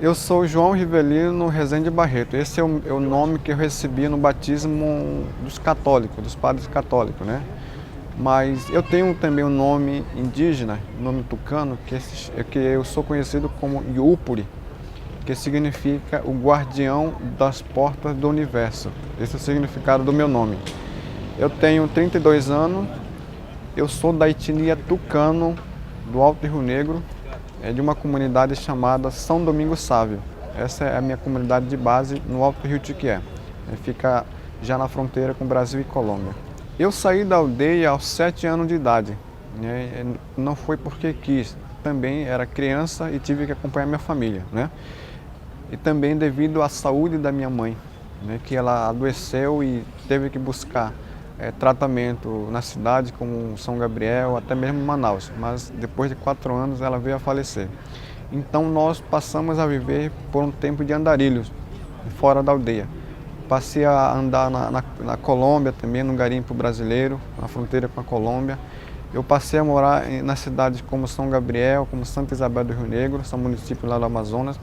Eu sou João Rivelino Rezende Barreto. Esse é o nome que eu recebi no batismo dos católicos, dos padres católicos, né? Mas eu tenho também um nome indígena, nome tucano, que eu sou conhecido como Iupuri, que significa o guardião das portas do universo. Esse é o significado do meu nome. Eu tenho 32 anos, eu sou da etnia tucano do Alto Rio Negro, de uma comunidade chamada São Domingos Sávio. Essa é a minha comunidade de base no Alto Rio Tiquié. Fica já na fronteira com Brasil e Colômbia. Eu saí da aldeia aos 7 anos de idade. Não foi porque quis, também era criança e tive que acompanhar minha família, né? E também devido à saúde da minha mãe, né, que ela adoeceu e teve que buscar tratamento na cidade, como São Gabriel, até mesmo Manaus, mas depois de 4 anos ela veio a falecer. Então nós passamos a viver por um tempo de andarilhos, fora da aldeia. Passei a andar na Colômbia também, no garimpo brasileiro, na fronteira com a Colômbia. Eu passei a morar nas cidades como São Gabriel, como Santa Isabel do Rio Negro, são municípios lá do Amazonas,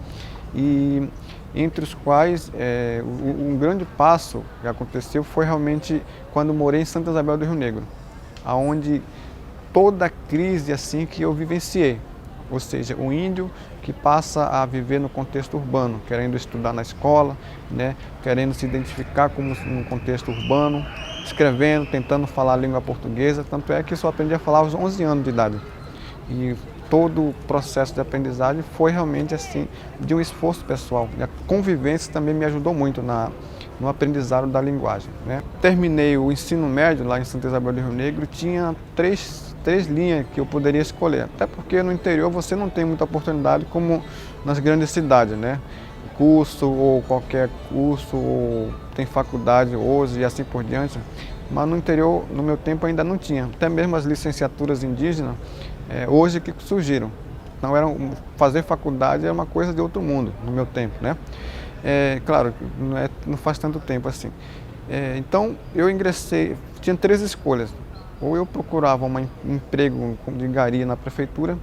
e entre os quais um grande passo que aconteceu foi realmente quando morei em Santa Isabel do Rio Negro, aonde toda a crise assim que eu vivenciei, ou seja, o índio que passa a viver no contexto urbano, querendo estudar na escola, né, querendo se identificar como no contexto urbano, escrevendo, tentando falar a língua portuguesa, tanto é que eu só aprendi a falar aos 11 anos de idade. E todo o processo de aprendizagem foi realmente assim, de um esforço pessoal. E a convivência também me ajudou muito no aprendizado da linguagem, né? Terminei o ensino médio lá em Santa Isabel do Rio Negro, tinha três linhas que eu poderia escolher, até porque no interior você não tem muita oportunidade como nas grandes cidades, né? Curso ou qualquer curso, ou tem faculdade hoje e assim por diante, mas no interior, no meu tempo, ainda não tinha. Até mesmo as licenciaturas indígenas, hoje que surgiram. Então, fazer faculdade é uma coisa de outro mundo, no meu tempo, né? Claro, não faz tanto tempo assim. Então, eu ingressei, tinha 3 escolhas. Ou eu procurava um emprego de gari na prefeitura,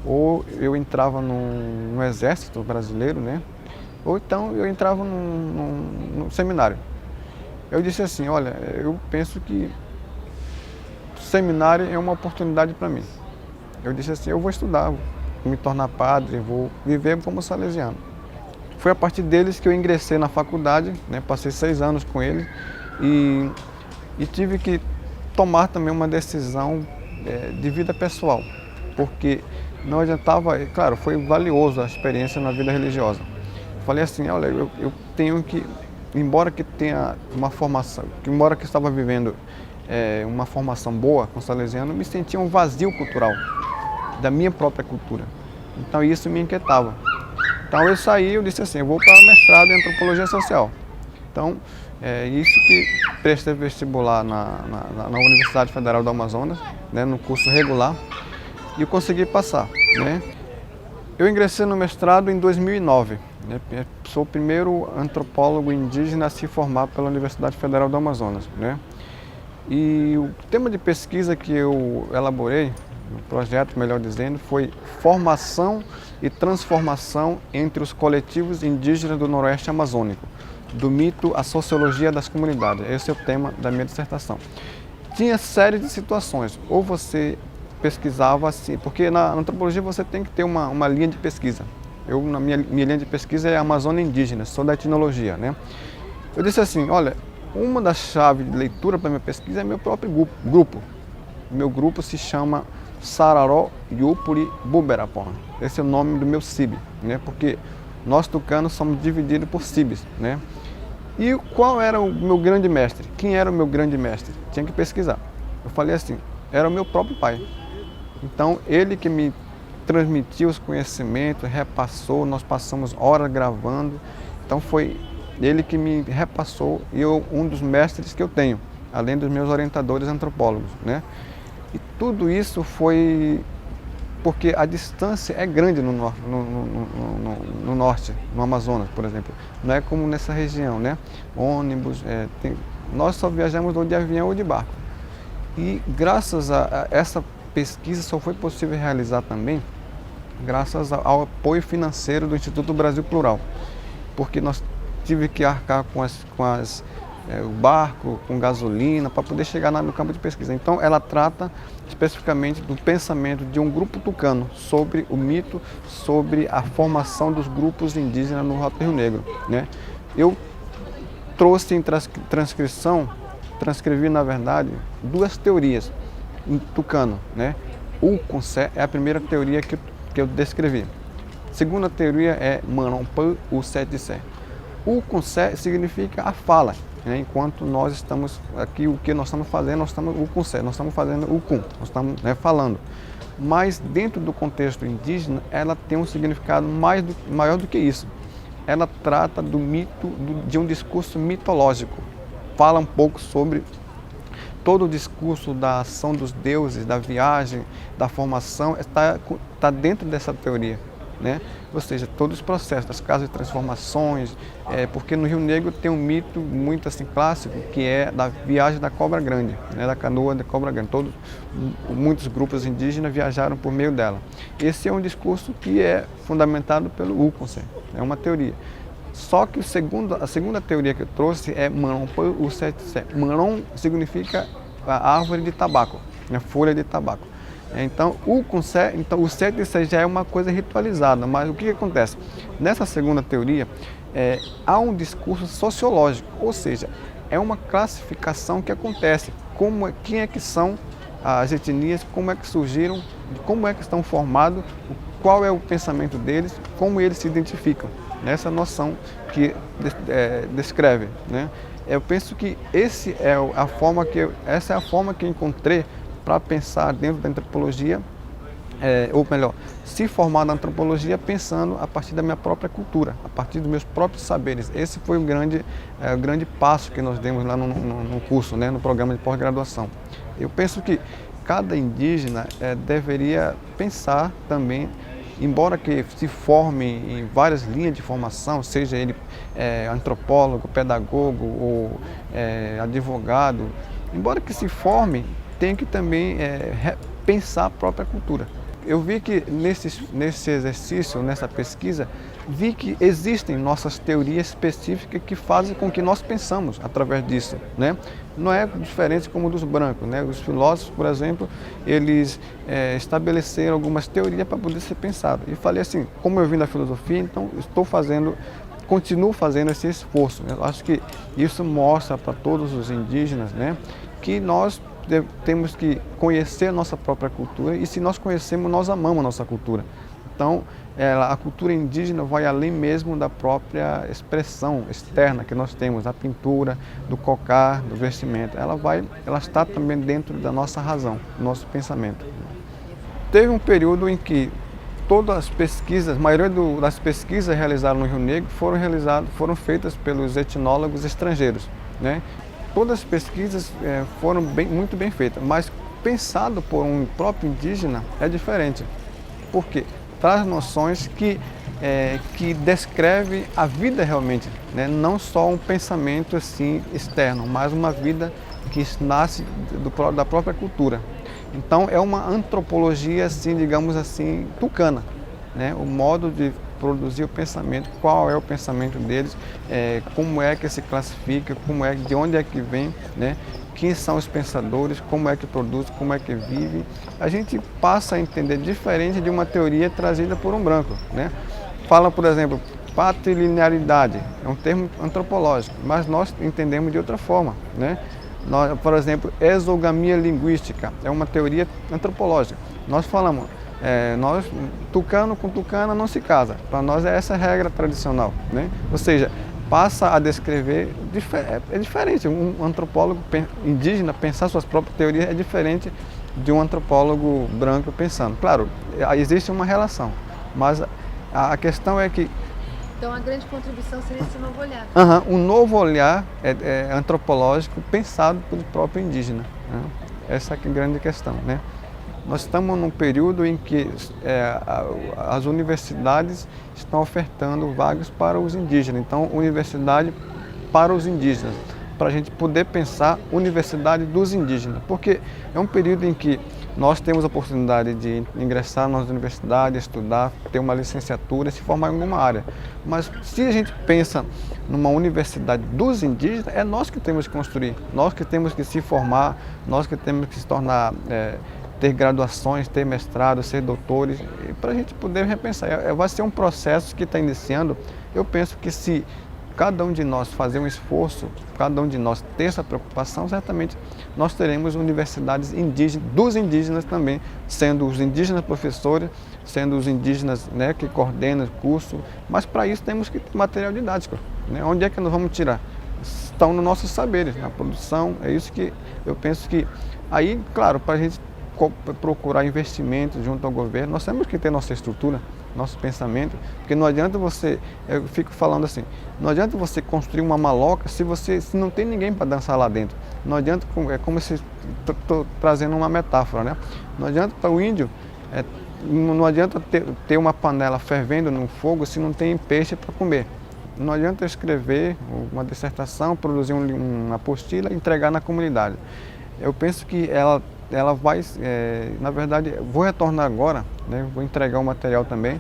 ou eu entrava no exército brasileiro, né? Ou então eu entrava num seminário. Eu disse assim, olha, eu penso que seminário é uma oportunidade para mim. Eu disse assim, eu vou estudar, vou me tornar padre, vou viver como salesiano. Foi a partir deles que eu ingressei na faculdade, né? Passei 6 anos com eles e tive que tomar também uma decisão de vida pessoal, porque não adiantava, claro, foi valioso a experiência na vida religiosa. Falei assim, olha, eu tenho que, embora que tenha uma formação, embora que estava vivendo uma formação boa com salesiano, me sentia um vazio cultural da minha própria cultura. Então isso me inquietava. Então eu saí, eu disse assim, eu vou para o mestrado em antropologia social. Então isso que prestei vestibular na Universidade Federal do Amazonas, né, no curso regular, e eu consegui passar, né? Eu ingressei no mestrado em 2009. Né? Sou o primeiro antropólogo indígena a se formar pela Universidade Federal do Amazonas, né? E o tema de pesquisa que eu elaborei, o projeto, melhor dizendo, foi formação e transformação entre os coletivos indígenas do Noroeste Amazônico, do mito à sociologia das comunidades. Esse é o tema da minha dissertação. Tinha série de situações, ou você pesquisava assim, porque na antropologia você tem que ter uma linha de pesquisa. Na minha linha de pesquisa é a Amazônia Indígena, sou da etnologia, né? Eu disse assim, olha, uma das chaves de leitura para minha pesquisa é meu próprio grupo. Meu grupo se chama Sararó Iupuri Buberapó. Esse é o nome do meu CIB, né? Porque nós tucanos somos divididos por CIBs, né? E qual era o meu grande mestre? Quem era o meu grande mestre? Tinha que pesquisar. Eu falei assim, era o meu próprio pai. Então, ele que me transmitiu os conhecimentos, repassou, nós passamos horas gravando. Então, foi ele que me repassou e um dos mestres que eu tenho, além dos meus orientadores antropólogos, né? E tudo isso foi porque a distância é grande no norte, no Amazonas, por exemplo. Não é como nessa região, né? Ônibus, nós só viajamos ou de avião ou de barco. E graças a essa pesquisa só foi possível realizar também graças ao apoio financeiro do Instituto Brasil Plural, porque nós tive que arcar o barco, com gasolina, para poder chegar no campo de pesquisa. Então, ela trata especificamente do pensamento de um grupo tucano sobre o mito, sobre a formação dos grupos indígenas no Rota do Rio Negro, né? Eu trouxe em transcrevi, na verdade, duas teorias em tucano, né? O Kunsé é a primeira teoria que eu descrevi. A segunda teoria é Manonpã, o Sete Sé. O Kunsé significa a fala, né? Enquanto nós estamos aqui, o que nós estamos fazendo, nós estamos fazendo o Kun, nós estamos, né, falando. Mas dentro do contexto indígena, ela tem um significado maior do que isso. Ela trata do mito, de um discurso mitológico. Fala um pouco sobre todo o discurso da ação dos deuses, da viagem, da formação, está dentro dessa teoria, né? Ou seja, todos os processos, das casas de transformações, porque no Rio Negro tem um mito muito assim clássico, que é da viagem da cobra grande, né? Da canoa da cobra grande. Muitos grupos indígenas viajaram por meio dela. Esse é um discurso que é fundamentado pelo Uconsen, é uma teoria. Só que a segunda teoria que eu trouxe é Manonpã, o Sete Sé. Manon significa a árvore de tabaco, a folha de tabaco. Então, o Sete Sé já é uma coisa ritualizada, mas o que acontece? Nessa segunda teoria, há um discurso sociológico, ou seja, é uma classificação que acontece, quem é que são as etnias, como é que surgiram, como é que estão formados, qual é o pensamento deles, como eles se identificam. Nessa noção que descreve, né? Eu penso que essa é a forma que eu encontrei para pensar dentro da antropologia, ou melhor, se formar na antropologia pensando a partir da minha própria cultura, a partir dos meus próprios saberes. Esse foi o grande passo que nós demos lá no curso, né, no programa de pós-graduação. Eu penso que cada indígena deveria pensar também, embora que se forme em várias linhas de formação, seja ele antropólogo, pedagogo ou advogado, embora que se forme, tem que também pensar a própria cultura. Eu vi que nesse exercício, nessa pesquisa, vi que existem nossas teorias específicas que fazem com que nós pensamos através disso, né? Não é diferente como dos brancos, né? Os filósofos, por exemplo, eles estabeleceram algumas teorias para poder ser pensado. E falei assim, como eu vim da filosofia, então continuo fazendo esse esforço. Eu acho que isso mostra para todos os indígenas, né, que nós temos que conhecer a nossa própria cultura, e se nós conhecemos, nós amamos a nossa cultura. Então, a cultura indígena vai além mesmo da própria expressão externa que nós temos, da pintura, do cocar, do vestimento. Ela está também dentro da nossa razão, do nosso pensamento. Teve um período em que todas as pesquisas, a maioria das pesquisas realizadas no Rio Negro foram feitas pelos etnólogos estrangeiros, né? Todas as pesquisas foram muito bem feitas, mas pensado por um próprio indígena é diferente. Por quê? Traz noções que descreve a vida realmente, né? Não só um pensamento assim externo, mas uma vida que nasce da própria cultura. Então é uma antropologia assim, digamos assim, tucana, né? O modo de produzir o pensamento, qual é o pensamento deles, como é que se classifica, de onde é que vem, né? Quem são os pensadores, como é que produz, como é que vive. A gente passa a entender diferente de uma teoria trazida por um branco, né? Fala, por exemplo, patrilinearidade, é um termo antropológico, mas nós entendemos de outra forma, né? Por exemplo, exogamia linguística, é uma teoria antropológica. Nós falamos, tucano com tucana não se casa. Para nós é essa a regra tradicional, né? Ou seja, passa a descrever, é diferente. Um antropólogo indígena pensar suas próprias teorias é diferente de um antropólogo branco pensando. Claro, existe uma relação, mas a questão é que... Então a grande contribuição seria esse novo olhar. Um novo olhar antropológico pensado pelo próprio indígena, né? Essa é a grande questão, né? Nós estamos num período em que as universidades estão ofertando vagas para os indígenas. Então, universidade para os indígenas, para a gente poder pensar universidade dos indígenas. Porque é um período em que nós temos a oportunidade de ingressar nas universidades, estudar, ter uma licenciatura e se formar em alguma área. Mas se a gente pensa numa universidade dos indígenas, é nós que temos que construir, nós que temos que se formar, nós que temos que se tornar, ter graduações, ter mestrado, ser doutores, para a gente poder repensar. Vai ser um processo que está iniciando. Eu penso que se cada um de nós fazer um esforço, cada um de nós ter essa preocupação, certamente nós teremos universidades indígenas, dos indígenas também, sendo os indígenas professores, sendo os indígenas, né, que coordenam o curso, mas para isso temos que ter material didático, né? Onde é que nós vamos tirar? Estão nos nossos saberes, na produção, é isso que eu penso que... Aí, claro, para a gente procurar investimento junto ao governo, nós temos que ter nossa estrutura, nosso pensamento, porque não adianta você, eu fico falando assim, não adianta você construir uma maloca se não tem ninguém para dançar lá dentro. Não adianta, é como se estou trazendo uma metáfora, né? Não adianta para o índio, não adianta ter uma panela fervendo no fogo se não tem peixe para comer. Não adianta eu escrever uma dissertação, produzir uma apostila e entregar na comunidade. Eu penso que ela vai, na verdade, vou retornar agora, né, vou entregar o material também,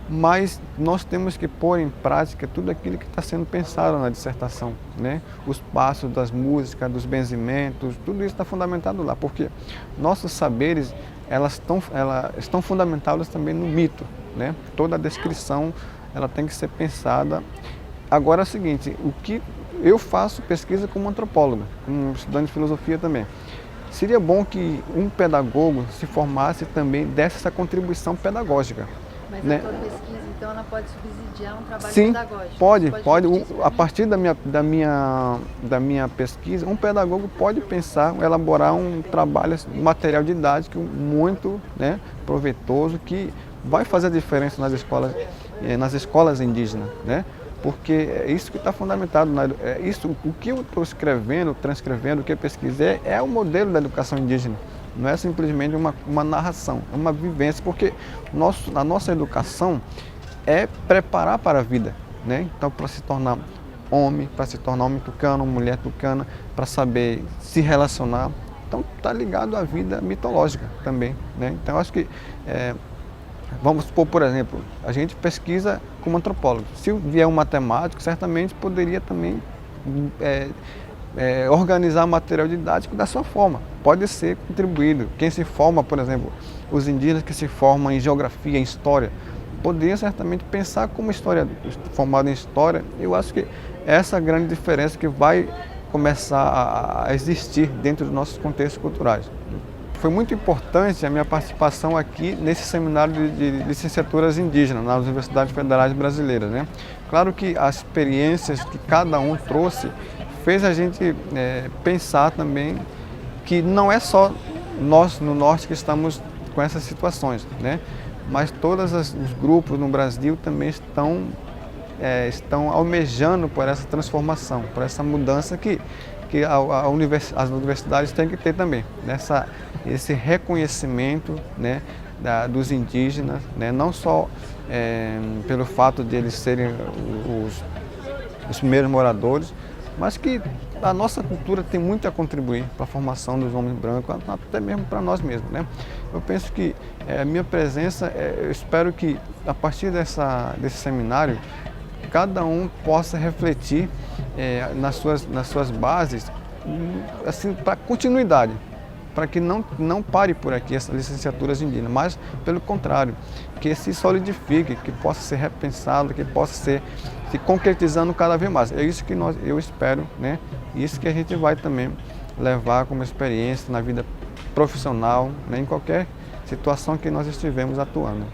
mas nós temos que pôr em prática tudo aquilo que está sendo pensado na dissertação, né? Os passos das músicas, dos benzimentos, tudo isso está fundamentado lá, porque nossos saberes, elas estão fundamentados também no mito, né? Toda a descrição, ela tem que ser pensada. Agora é o seguinte, o que eu faço pesquisa como antropólogo, como estudante de filosofia também. Seria bom que um pedagogo se formasse também, desse essa contribuição pedagógica. Mas né? a tua pesquisa, então, ela pode subsidiar um trabalho Sim, pedagógico? pode. A Né? partir da minha pesquisa, um pedagogo pode pensar, elaborar um trabalho, um material didático muito, né, proveitoso, que vai fazer a diferença nas escolas indígenas, né? Porque é isso que está fundamentado, o que eu estou escrevendo, transcrevendo, o que eu pesquisei é o modelo da educação indígena. Não é simplesmente uma narração, é uma vivência, porque a nossa educação é preparar para a vida, né? Então, para se tornar homem tucano, mulher tucana, para saber se relacionar. Então, está ligado à vida mitológica também, né? Então, eu acho que... vamos supor, por exemplo, a gente pesquisa como antropólogo. Se vier um matemático, certamente poderia também organizar material didático da sua forma. Pode ser contribuído. Quem se forma, por exemplo, os indígenas que se formam em geografia, em história, poderiam certamente pensar como formado em história. Eu acho que essa é a grande diferença que vai começar a existir dentro dos nossos contextos culturais. Foi muito importante a minha participação aqui nesse seminário de licenciaturas indígenas nas universidades federais brasileiras, né? Claro que as experiências que cada um trouxe fez a gente pensar também que não é só nós no norte que estamos com essas situações, né? Mas todos os grupos no Brasil também estão almejando por essa transformação, por essa mudança que as universidades têm que ter também, esse reconhecimento, né, dos indígenas, né, não só pelo fato de eles serem os primeiros moradores, mas que a nossa cultura tem muito a contribuir para a formação dos homens brancos, até mesmo para nós mesmos, né? Eu penso que a minha presença, eu espero que a partir desse seminário, cada um possa refletir nas suas bases, assim, para continuidade, para que não pare por aqui essas licenciaturas indígenas, mas, pelo contrário, que se solidifique, que possa ser repensado, que possa se concretizando cada vez mais. É isso que eu espero, né? Isso que a gente vai também levar como experiência na vida profissional, né? Em qualquer situação que nós estivemos atuando.